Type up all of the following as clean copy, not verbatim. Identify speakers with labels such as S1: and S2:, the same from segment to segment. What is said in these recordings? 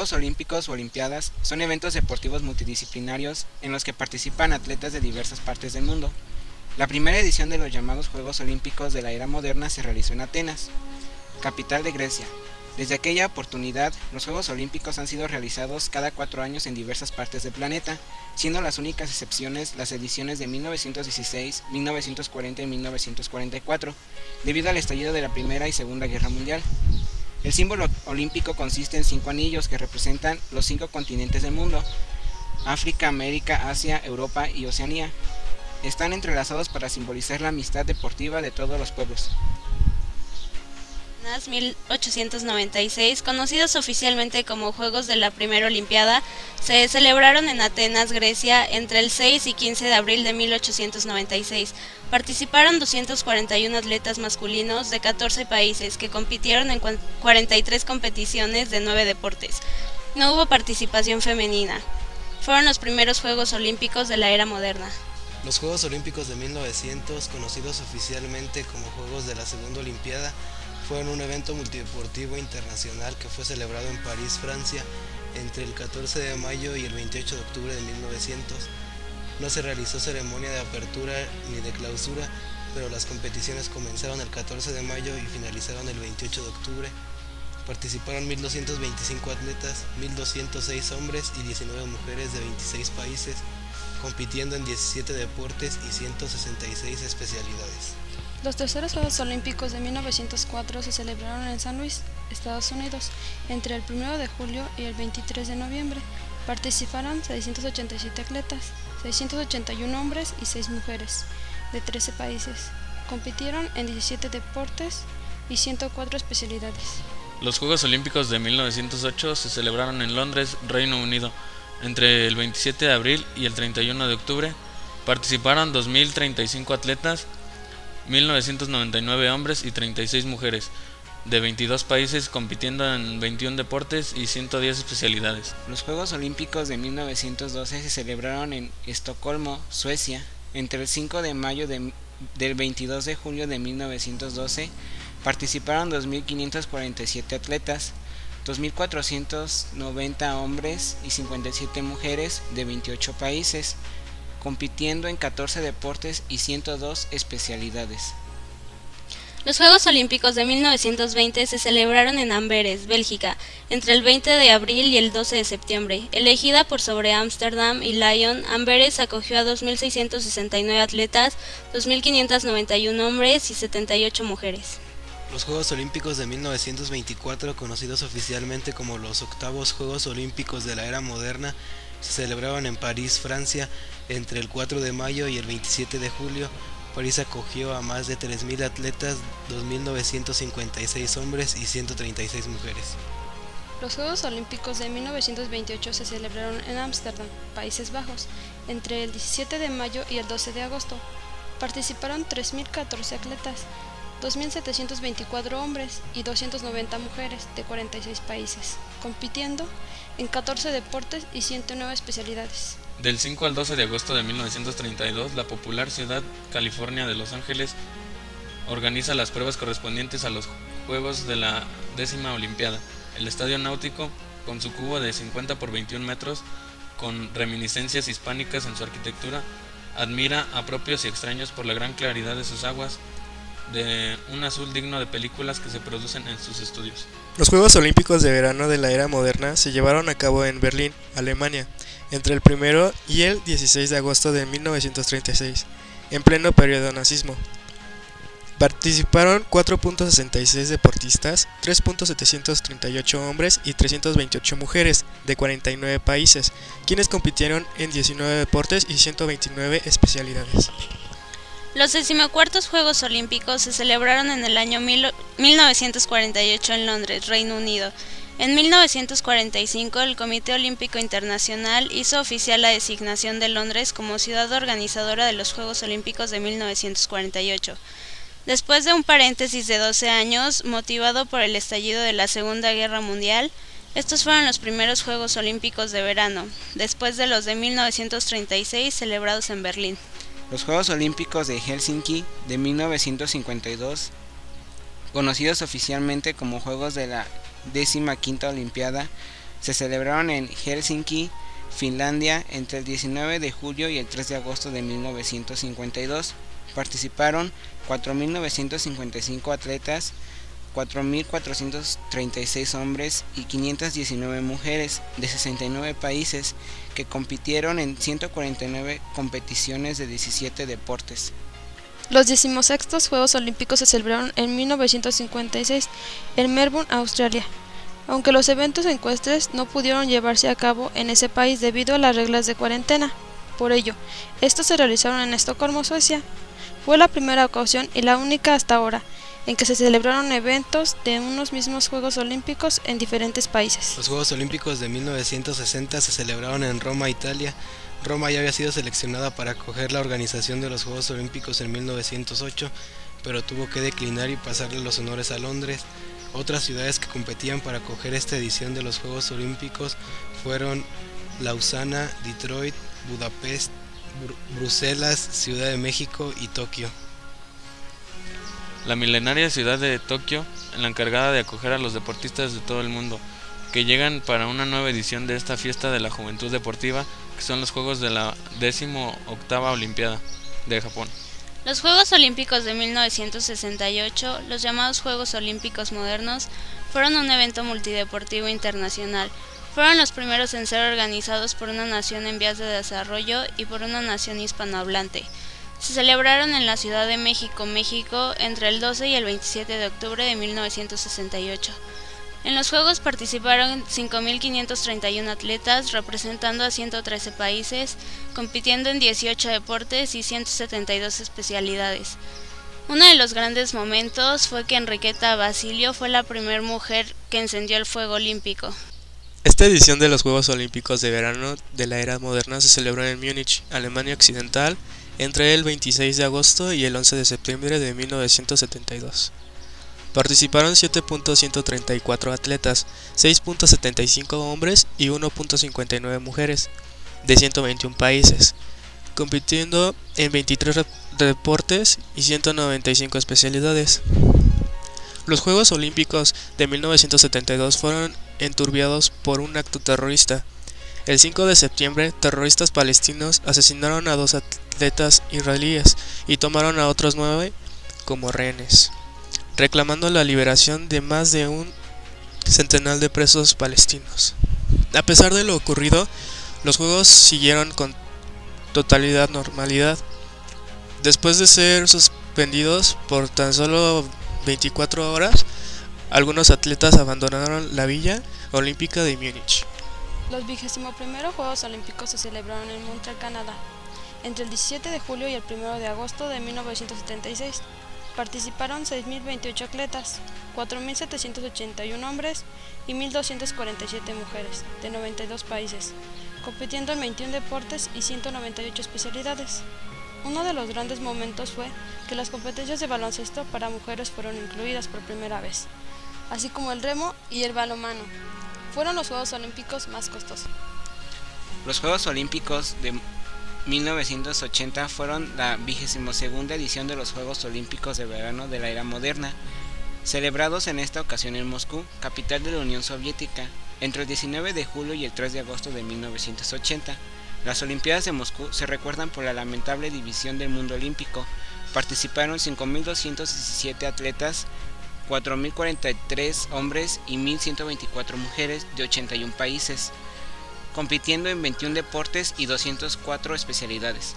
S1: Juegos Olímpicos o Olimpiadas son eventos deportivos multidisciplinarios en los que participan atletas de diversas partes del mundo. La primera edición de los llamados Juegos Olímpicos de la era moderna se realizó en Atenas, capital de Grecia. Desde aquella oportunidad, los Juegos Olímpicos han sido realizados cada 4 años en diversas partes del planeta, siendo las únicas excepciones las ediciones de 1916, 1940 y 1944, debido al estallido de la Primera y Segunda Guerra Mundial. El símbolo olímpico consiste en 5 anillos que representan los 5 continentes del mundo: África, América, Asia, Europa y Oceanía. Están entrelazados para simbolizar la amistad deportiva de todos los pueblos.
S2: 1896, conocidos oficialmente como Juegos de la Primera Olimpiada, se celebraron en Atenas, Grecia, entre el 6 y 15 de abril de 1896. Participaron 241 atletas masculinos de 14 países que compitieron en 43 competiciones de 9 deportes. No hubo participación femenina. Fueron los primeros Juegos Olímpicos de la era moderna.
S3: Los Juegos Olímpicos de 1900, conocidos oficialmente como Juegos de la Segunda Olimpiada, fueron un evento multideportivo internacional que fue celebrado en París, Francia, entre el 14 de mayo y el 28 de octubre de 1900. No se realizó ceremonia de apertura ni de clausura, pero las competiciones comenzaron el 14 de mayo y finalizaron el 28 de octubre. Participaron 1.225 atletas, 1.206 hombres y 19 mujeres de 26 países, compitiendo en 17 deportes y 166 especialidades.
S4: Los terceros Juegos Olímpicos de 1904 se celebraron en San Luis, Estados Unidos, entre el 1 de julio y el 23 de noviembre. Participaron 687 atletas, 681 hombres y 6 mujeres, de 13 países. Compitieron en 17 deportes y 104 especialidades.
S5: Los Juegos Olímpicos de 1908 se celebraron en Londres, Reino Unido, entre el 27 de abril y el 31 de octubre. Participaron 2.035 atletas, 1.999 hombres y 36 mujeres, de 22 países, compitiendo en 21 deportes y 110 especialidades.
S1: Los Juegos Olímpicos de 1912 se celebraron en Estocolmo, Suecia, entre el 5 de mayo del 22 de julio de 1912. Participaron 2.547 atletas, 2.490 hombres y 57 mujeres de 28 países, compitiendo en 14 deportes y 102 especialidades.
S2: Los Juegos Olímpicos de 1920 se celebraron en Amberes, Bélgica, entre el 20 de abril y el 12 de septiembre. Elegida por sobre Ámsterdam y Lyon, Amberes acogió a 2.669 atletas, 2.591 hombres y 78 mujeres.
S3: Los Juegos Olímpicos de 1924, conocidos oficialmente como los octavos Juegos Olímpicos de la era moderna, se celebraron en París, Francia, entre el 4 de mayo y el 27 de julio. París acogió a más de 3.000 atletas, 2.956 hombres y 136 mujeres.
S4: Los Juegos Olímpicos de 1928 se celebraron en Ámsterdam, Países Bajos, entre el 17 de mayo y el 12 de agosto. Participaron 3.014 atletas, 2.724 hombres y 290 mujeres de 46 países, compitiendo en 14 deportes y 109 especialidades.
S5: Del 5 al 12 de agosto de 1932, la popular ciudad california de Los Ángeles organiza las pruebas correspondientes a los Juegos de la 10ª Olimpiada. El estadio náutico, con su cubo de 50 por 21 metros, con reminiscencias hispánicas en su arquitectura, admira a propios y extraños por la gran claridad de sus aguas, de un azul digno de películas que se producen en sus estudios.
S6: Los Juegos Olímpicos de verano de la era moderna se llevaron a cabo en Berlín, Alemania, entre el 1 y el 16 de agosto de 1936, en pleno periodo nazismo. Participaron 4.66 deportistas, 3.738 hombres y 328 mujeres de 49 países, quienes compitieron en 19 deportes y 129 especialidades.
S2: Los 14º Juegos Olímpicos se celebraron en el año 1948 en Londres, Reino Unido. En 1945, el Comité Olímpico Internacional hizo oficial la designación de Londres como ciudad organizadora de los Juegos Olímpicos de 1948. Después de un paréntesis de 12 años, motivado por el estallido de la Segunda Guerra Mundial, estos fueron los primeros Juegos Olímpicos de verano, después de los de 1936 celebrados en Berlín.
S1: Los Juegos Olímpicos de Helsinki de 1952, conocidos oficialmente como Juegos de la 15ª Olimpiada, Se celebraron en Helsinki, Finlandia, entre el 19 de julio y el 3 de agosto de 1952. Participaron 4.955 atletas, 4.436 hombres y 519 mujeres de 69 países que compitieron en 149 competiciones de 17 deportes.
S4: Los 16º Juegos Olímpicos se celebraron en 1956 en Melbourne, Australia, aunque los eventos ecuestres no pudieron llevarse a cabo en ese país debido a las reglas de cuarentena. Por ello, estos se realizaron en Estocolmo, Suecia. Fue la primera ocasión y la única hasta ahora en que se celebraron eventos de unos mismos Juegos Olímpicos en diferentes países.
S3: Los Juegos Olímpicos de 1960 se celebraron en Roma, Italia. Roma ya había sido seleccionada para acoger la organización de los Juegos Olímpicos en 1908, pero tuvo que declinar y pasarle los honores a Londres. Otras ciudades que competían para acoger esta edición de los Juegos Olímpicos fueron Lausana, Detroit, Budapest, Bruselas, Ciudad de México y Tokio.
S5: La milenaria ciudad de Tokio, la encargada de acoger a los deportistas de todo el mundo, que llegan para una nueva edición de esta fiesta de la juventud deportiva, que son los Juegos de la 18ª Olimpiada de Japón.
S2: Los Juegos Olímpicos de 1968, los llamados Juegos Olímpicos modernos, fueron un evento multideportivo internacional. Fueron los primeros en ser organizados por una nación en vías de desarrollo y por una nación hispanohablante. Se celebraron en la Ciudad de México, México, entre el 12 y el 27 de octubre de 1968. En los Juegos participaron 5.531 atletas, representando a 113 países, compitiendo en 18 deportes y 172 especialidades. Uno de los grandes momentos fue que Enriqueta Basilio fue la primera mujer que encendió el fuego olímpico.
S6: Esta edición de los Juegos Olímpicos de Verano de la Era Moderna se celebró en Múnich, Alemania Occidental, entre el 26 de agosto y el 11 de septiembre de 1972. Participaron 7.134 atletas, 6.75 hombres y 1.59 mujeres, de 121 países, compitiendo en 23 deportes y 195 especialidades. Los Juegos Olímpicos de 1972 fueron enturbiados por un acto terrorista. El 5 de septiembre, terroristas palestinos asesinaron a 2 atletas israelíes y tomaron a otros 9 como rehenes, reclamando la liberación de más de un centenar de presos palestinos. A pesar de lo ocurrido, los Juegos siguieron con totalidad normalidad. Después de ser suspendidos por tan solo 24 horas, algunos atletas abandonaron la Villa Olímpica de Múnich.
S4: Los 21º Juegos Olímpicos se celebraron en Montreal, Canadá, entre el 17 de julio y el 1 de agosto de 1976. Participaron 6.028 atletas, 4.781 hombres y 1.247 mujeres, de 92 países, compitiendo en 21 deportes y 198 especialidades. Uno de los grandes momentos fue que las competencias de baloncesto para mujeres fueron incluidas por primera vez, así como el remo y el balonmano. Fueron los Juegos Olímpicos más costosos.
S1: Los Juegos Olímpicos de 1980 fueron la 22ª edición de los Juegos Olímpicos de Verano de la Era Moderna, celebrados en esta ocasión en Moscú, capital de la Unión Soviética, entre el 19 de julio y el 3 de agosto de 1980. Las Olimpiadas de Moscú se recuerdan por la lamentable división del mundo olímpico. Participaron 5.217 atletas, 4.043 hombres y 1.124 mujeres de 81 países, compitiendo en 21 deportes y 204 especialidades.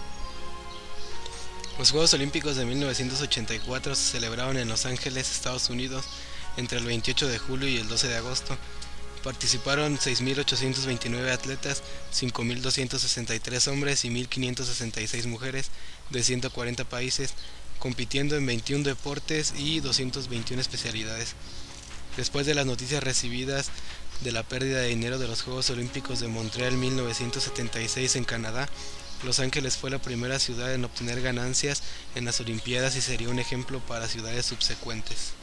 S3: Los Juegos Olímpicos de 1984 se celebraron en Los Ángeles, Estados Unidos, entre el 28 de julio y el 12 de agosto. Participaron 6.829 atletas, 5.263 hombres y 1.566 mujeres de 140 países, compitiendo en 21 deportes y 221 especialidades. Después de las noticias recibidas de la pérdida de dinero de los Juegos Olímpicos de Montreal 1976 en Canadá, Los Ángeles fue la primera ciudad en obtener ganancias en las Olimpiadas y sería un ejemplo para ciudades subsecuentes.